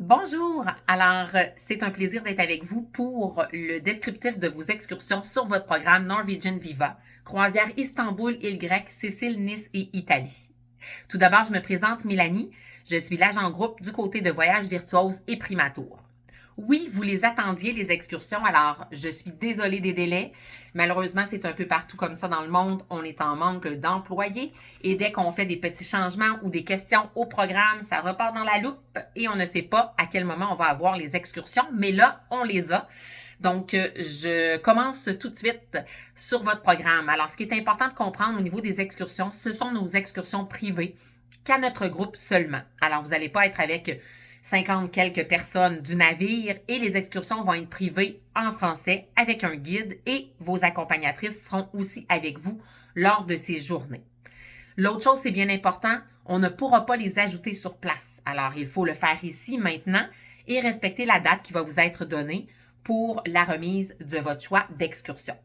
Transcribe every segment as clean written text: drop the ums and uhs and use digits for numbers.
Bonjour! C'est un plaisir d'être avec vous pour le descriptif de vos excursions sur votre programme Norwegian Viva, croisière Istanbul, île grecque, Sicile, Nice et Italie. Tout d'abord, je me présente Mélanie. Je suis l'agent groupe du côté de Voyages Virtuose et Primatour. Oui, vous les attendiez, les excursions, alors je suis désolée des délais. Malheureusement, c'est un peu partout comme ça dans le monde. On est en manque d'employés et dès qu'on fait des petits changements ou des questions au programme, ça repart dans la loupe et on ne sait pas à quel moment on va avoir les excursions, mais là, on les a. Donc, je commence tout de suite sur votre programme. Alors, ce qui est important de comprendre au niveau des excursions, ce sont nos excursions privées qu'à notre groupe seulement. Alors, vous n'allez pas être avec 50 quelques personnes du navire et les excursions vont être privées en français avec un guide et vos accompagnatrices seront aussi avec vous lors de ces journées. L'autre chose, c'est bien important, on ne pourra pas les ajouter sur place. Alors, il faut le faire ici, maintenant, et respecter la date qui va vous être donnée pour la remise de votre choix d'excursion.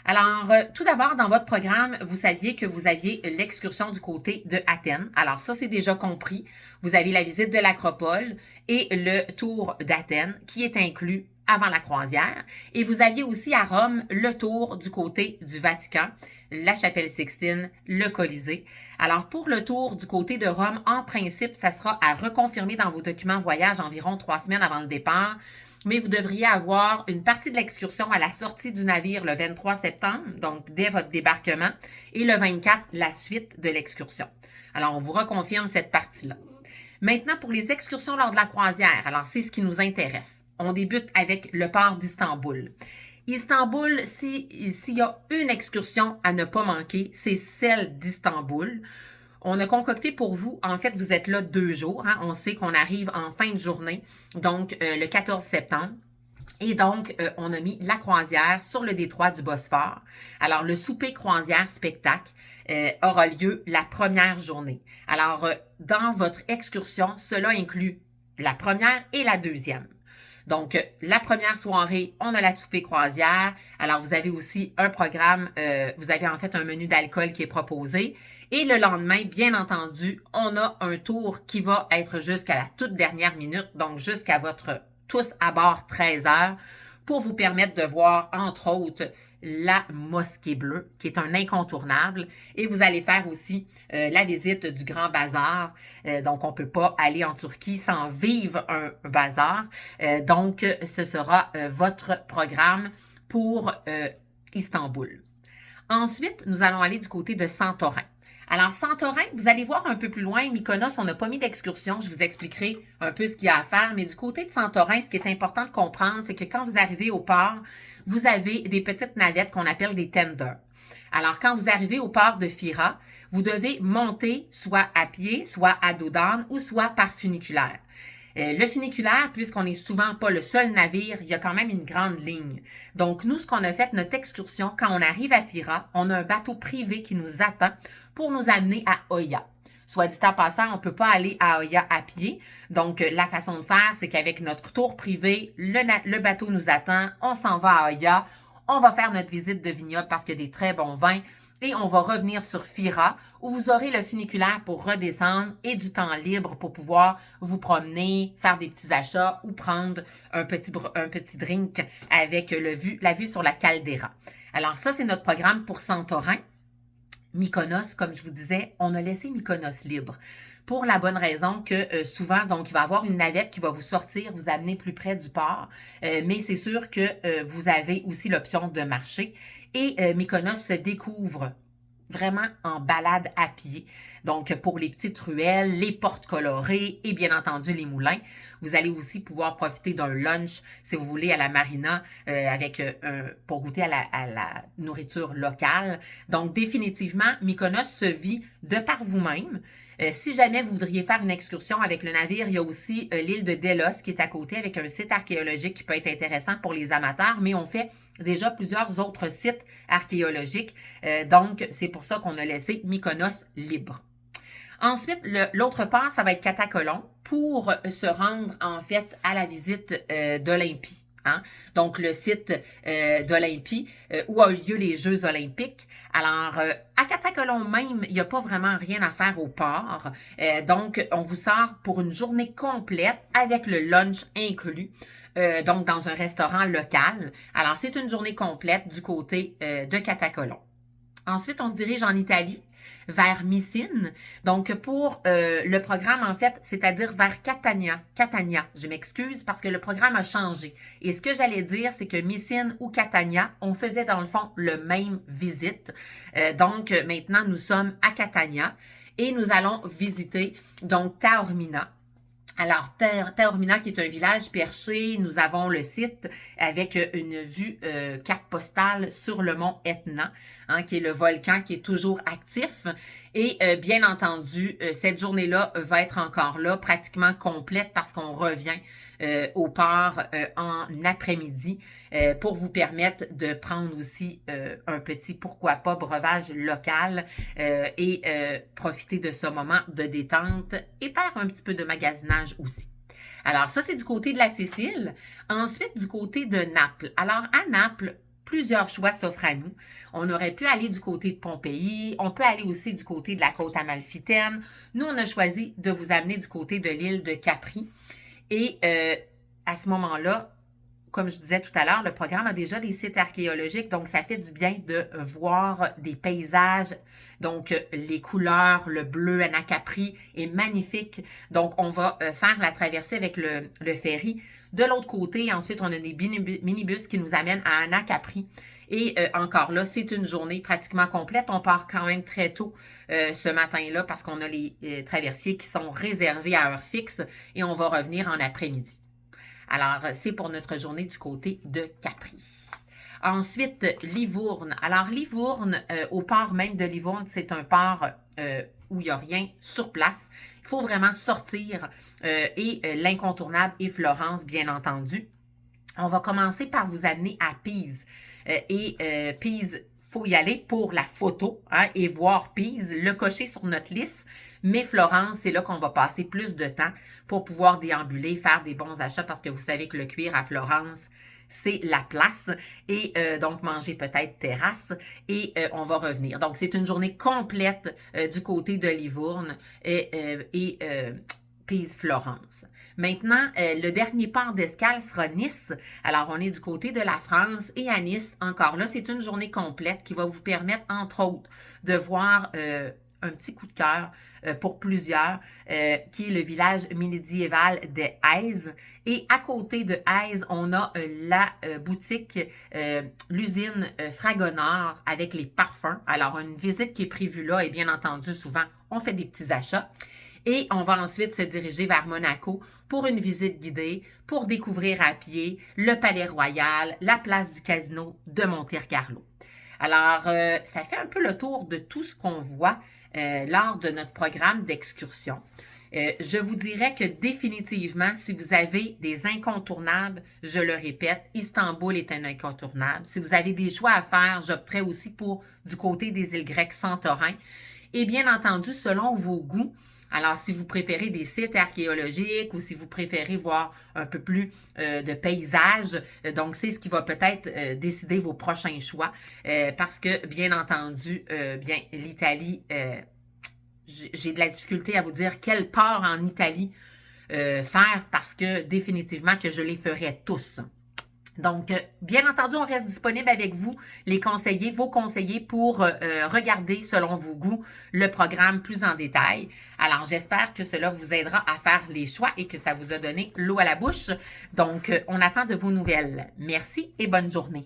Alors, tout d'abord, dans votre programme, vous saviez que vous aviez l'excursion du côté de Athènes. Alors, ça, c'est déjà compris. Vous avez la visite de l'Acropole et le tour d'Athènes qui est inclus avant la croisière. Et vous aviez aussi à Rome le tour du côté du Vatican, la chapelle Sixtine, le Colisée. Alors, pour le tour du côté de Rome, en principe, ça sera à reconfirmer dans vos documents voyage environ 3 semaines avant le départ. Mais vous devriez avoir une partie de l'excursion à la sortie du navire le 23 septembre, donc dès votre débarquement, et le 24, la suite de l'excursion. Alors, on vous reconfirme cette partie-là. Maintenant, pour les excursions lors de la croisière, alors c'est ce qui nous intéresse. On débute avec le port d'Istanbul. Istanbul, s'il y a une excursion à ne pas manquer, c'est celle d'Istanbul. On a concocté pour vous, en fait, vous êtes là 2 jours. Hein? On sait qu'on arrive en fin de journée, donc le 14 septembre. Et donc, on a mis la croisière sur le détroit du Bosphore. Alors, le souper croisière spectacle aura lieu la première journée. Alors, dans votre excursion, cela inclut la première et la deuxième. Donc, la première soirée, on a la souper croisière. Alors, vous avez aussi un programme, vous avez en fait un menu d'alcool qui est proposé. Et le lendemain, bien entendu, on a un tour qui va être jusqu'à la toute dernière minute, donc jusqu'à votre tous à bord 13 heures, pour vous permettre de voir, entre autres, la Mosquée Bleue, qui est un incontournable. Et vous allez faire aussi la visite du Grand Bazar. Donc, on ne peut pas aller en Turquie sans vivre un bazar. Donc, ce sera votre programme pour Istanbul. Ensuite, nous allons aller du côté de Santorin. Alors, Santorin, vous allez voir un peu plus loin, Mykonos, on n'a pas mis d'excursion, je vous expliquerai un peu ce qu'il y a à faire, mais du côté de Santorin, ce qui est important de comprendre, c'est que quand vous arrivez au port, vous avez des petites navettes qu'on appelle des tenders. Alors, quand vous arrivez au port de Fira, vous devez monter soit à pied, soit à dos d'âne ou soit par funiculaire. Le funiculaire, puisqu'on n'est souvent pas le seul navire, il y a quand même une grande ligne. Donc, nous, ce qu'on a fait, notre excursion, quand on arrive à Fira, on a un bateau privé qui nous attend pour nous amener à Oya. Soit dit en passant, on ne peut pas aller à Oya à pied. Donc, la façon de faire, c'est qu'avec notre tour privé, le bateau nous attend, on s'en va à Oya, on va faire notre visite de vignoble parce qu'il y a des très bons vins. Et on va revenir sur Fira, où vous aurez le funiculaire pour redescendre et du temps libre pour pouvoir vous promener, faire des petits achats ou prendre un petit drink avec la vue sur la caldeira. Alors ça, c'est notre programme pour Santorin. Mykonos, comme je vous disais, on a laissé Mykonos libre pour la bonne raison que souvent, donc, il va y avoir une navette qui va vous sortir, vous amener plus près du port, mais c'est sûr que vous avez aussi l'option de marcher. Et Mykonos se découvre vraiment en balade à pied. Donc, pour les petites ruelles, les portes colorées et bien entendu les moulins. Vous allez aussi pouvoir profiter d'un lunch, si vous voulez, à la marina pour goûter à la nourriture locale. Donc, définitivement, Mykonos se vit de par vous-même. Si jamais vous voudriez faire une excursion avec le navire, il y a aussi l'île de Delos qui est à côté avec un site archéologique qui peut être intéressant pour les amateurs, mais on fait déjà plusieurs autres sites archéologiques. Donc, c'est pour ça qu'on a laissé Mykonos libre. Ensuite, l'autre part, ça va être Catacolon pour se rendre en fait à la visite d'Olympie. Hein? Donc, le site d'Olympie, où ont eu lieu les Jeux olympiques. Alors, à Catacolon même, il n'y a pas vraiment rien à faire au port. Donc, on vous sort pour une journée complète avec le lunch inclus. Donc, dans un restaurant local. Alors, c'est une journée complète du côté de Catacolon. Ensuite, on se dirige en Italie, vers Messine. Donc, pour le programme, en fait, c'est-à-dire vers Catania. Catania, je m'excuse parce que le programme a changé. Et ce que j'allais dire, c'est que Messine ou Catania, on faisait dans le fond le même visite. Donc, maintenant, nous sommes à Catania et nous allons visiter donc Taormina. Alors, Taormina, qui est un village perché, nous avons le site avec une vue carte postale sur le mont Etna, hein, qui est le volcan qui est toujours actif. Et bien entendu, cette journée-là va être encore là, pratiquement complète parce qu'on revient au port en après-midi pour vous permettre de prendre aussi un petit, pourquoi pas, breuvage local et profiter de ce moment de détente et faire un petit peu de magasinage aussi. Alors ça, c'est du côté de la Sicile. Ensuite, du côté de Naples. Alors à Naples, plusieurs choix s'offrent à nous. On aurait pu aller du côté de Pompéi, on peut aller aussi du côté de la côte amalfitaine. Nous, on a choisi de vous amener du côté de l'île de Capri. Et à ce moment-là, comme je disais tout à l'heure, le programme a déjà des sites archéologiques, donc ça fait du bien de voir des paysages. Donc, les couleurs, le bleu Anacapri est magnifique. Donc, on va faire la traversée avec le ferry. De l'autre côté, ensuite, on a des minibus qui nous amènent à Anacapri. Et encore là, c'est une journée pratiquement complète. On part quand même très tôt ce matin-là parce qu'on a les traversiers qui sont réservés à heure fixe et on va revenir en après-midi. Alors, c'est pour notre journée du côté de Capri. Ensuite, Livourne. Alors, Livourne, au port même de Livourne, c'est un port où il n'y a rien sur place. Il faut vraiment sortir et l'incontournable est Florence, bien entendu. On va commencer par vous amener à Pise. Pise, il faut y aller pour la photo hein, et voir Pise, le cocher sur notre liste. Mais Florence, c'est là qu'on va passer plus de temps pour pouvoir déambuler, faire des bons achats parce que vous savez que le cuir à Florence, c'est la place et donc manger peut-être terrasse et on va revenir. Donc, c'est une journée complète du côté de Livourne et Pise-Florence. Maintenant, le dernier port d'escale sera Nice. Alors, on est du côté de la France et à Nice, encore là, c'est une journée complète qui va vous permettre, entre autres, de voir un petit coup de cœur pour plusieurs, qui est le village médiéval de Èze. Et à côté de Èze, on a la boutique, l'usine Fragonard avec les parfums. Alors, une visite qui est prévue là et bien entendu, souvent, on fait des petits achats. Et on va ensuite se diriger vers Monaco pour une visite guidée, pour découvrir à pied le Palais Royal, la place du Casino de Monte-Carlo. Alors, ça fait un peu le tour de tout ce qu'on voit lors de notre programme d'excursion. Je vous dirais que définitivement, si vous avez des incontournables, je le répète, Istanbul est un incontournable. Si vous avez des choix à faire, j'opterais aussi pour du côté des îles grecques Santorin. Et bien entendu, selon vos goûts, alors si vous préférez des sites archéologiques ou si vous préférez voir un peu plus de paysages, donc c'est ce qui va peut-être décider vos prochains choix parce que, bien entendu, bien l'Italie, j'ai de la difficulté à vous dire quel port en Italie faire parce que définitivement que je les ferai tous. Donc, bien entendu, on reste disponible avec vous, les conseillers, vos conseillers, pour regarder, selon vos goûts, le programme plus en détail. Alors, j'espère que cela vous aidera à faire les choix et que ça vous a donné l'eau à la bouche. Donc, on attend de vos nouvelles. Merci et bonne journée.